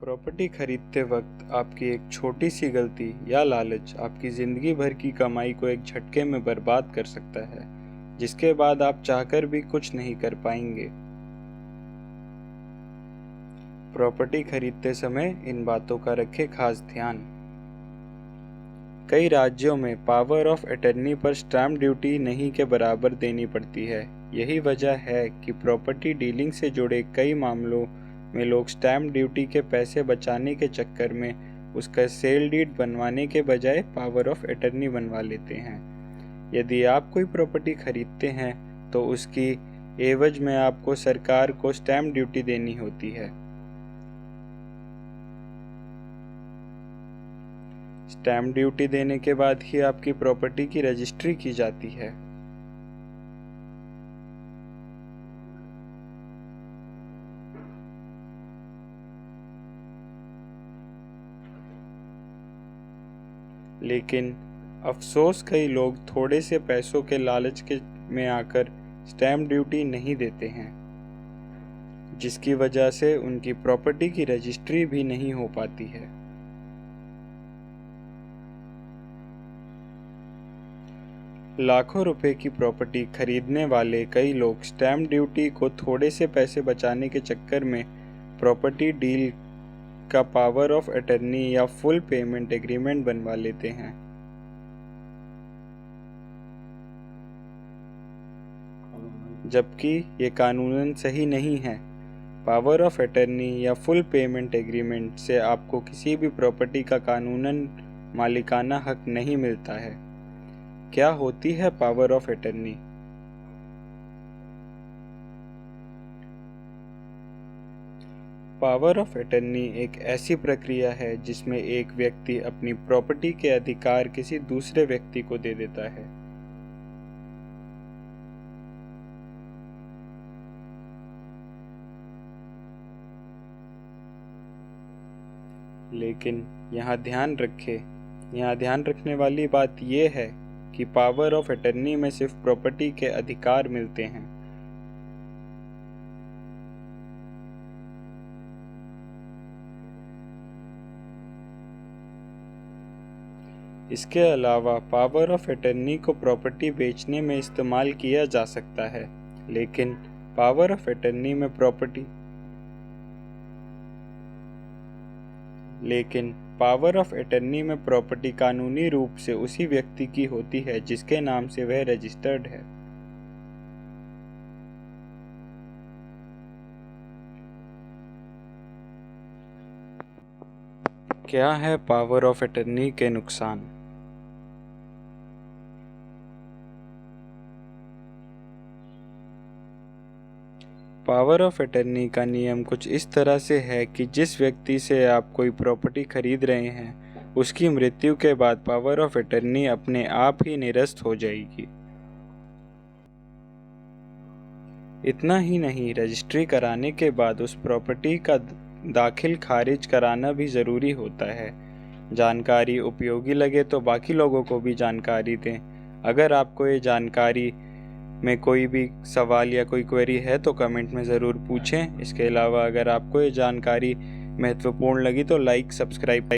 Property खरीदते वक्त आपकी एक छोटी सी गलती या लालच आपकी ज़िंदगी भर की कमाई को एक झटके में बर्बाद कर सकता है, जिसके बाद आप चाहकर भी कुछ नहीं कर पाएंगे। प्रॉपर्टी खरीदते समय इन बातों का रखें खास ध्यान। कई राज्यों में पावर ऑफ अटर्नी पर स्टैम्प ड्यूटी नहीं के बराबर देनी पड़ती है। यही वजह है कि प्रॉपर्टी डीलिंग से जुड़े कई मामलों में लोग स्टैम्प ड्यूटी के पैसे बचाने के चक्कर में उसका सेल डीड बनवाने के बजाय पावर ऑफ अटर्नी बनवा लेते हैं। यदि आप कोई प्रॉपर्टी खरीदते हैं तो उसकी एवज में आपको सरकार को स्टैम्प ड्यूटी देनी होती है। स्टैम्प ड्यूटी देने के बाद ही आपकी प्रॉपर्टी की रजिस्ट्री की जाती है। लेकिन अफसोस कई लोग थोड़े से पैसों के लालच में आकर स्टैम्प ड्यूटी नहीं देते हैं, जिसकी वजह से उनकी प्रॉपर्टी की रजिस्ट्री भी नहीं हो पाती है। लाखों रुपए की प्रॉपर्टी खरीदने वाले कई लोग स्टैम्प ड्यूटी को थोड़े से पैसे बचाने के चक्कर में प्रॉपर्टी डील का पावर ऑफ अटर्नी या फुल पेमेंट एग्रीमेंट बनवा लेते हैं। जबकि ये कानूनन सही नहीं है। पावर ऑफ अटर्नी या फुल पेमेंट एग्रीमेंट से आपको किसी भी प्रॉपर्टी का कानूनन मालिकाना हक नहीं मिलता है। क्या होती है power of attorney? Power of attorney एक ऐसी प्रक्रिया है जिसमें एक व्यक्ति अपनी प्रॉपर्टी के अधिकार किसी दूसरे व्यक्ति को दे देता है। लेकिन यहाँ ध्यान रखने वाली बात यह है कि पावर ऑफ अटर्नी में सिर्फ प्रॉपर्टी के अधिकार मिलते हैं। इसके अलावा पावर ऑफ अटर्नी को प्रॉपर्टी बेचने में इस्तेमाल किया जा सकता है, लेकिन पावर ऑफ अटर्नी में प्रॉपर्टी कानूनी रूप से उसी व्यक्ति की होती है जिसके नाम से वह रजिस्टर्ड है। क्या है पावर ऑफ अटर्नी के नुकसान? पावर ऑफ अटर्नी का नियम कुछ इस तरह से है कि जिस व्यक्ति से आप कोई प्रॉपर्टी खरीद रहे हैं, उसकी मृत्यु के बाद पावर ऑफ अटर्नी अपने आप ही निरस्त हो जाएगी। इतना ही नहीं, रजिस्ट्री कराने के बाद उस प्रॉपर्टी का दाखिल खारिज कराना भी ज़रूरी होता है। जानकारी उपयोगी लगे तो बाकी लोगों को भी जानकारी दें। अगर आपको ये जानकारी में कोई भी सवाल या कोई क्वेरी है तो कमेंट में ज़रूर पूछें। इसके अलावा अगर आपको ये जानकारी महत्वपूर्ण लगी तो लाइक, सब्सक्राइब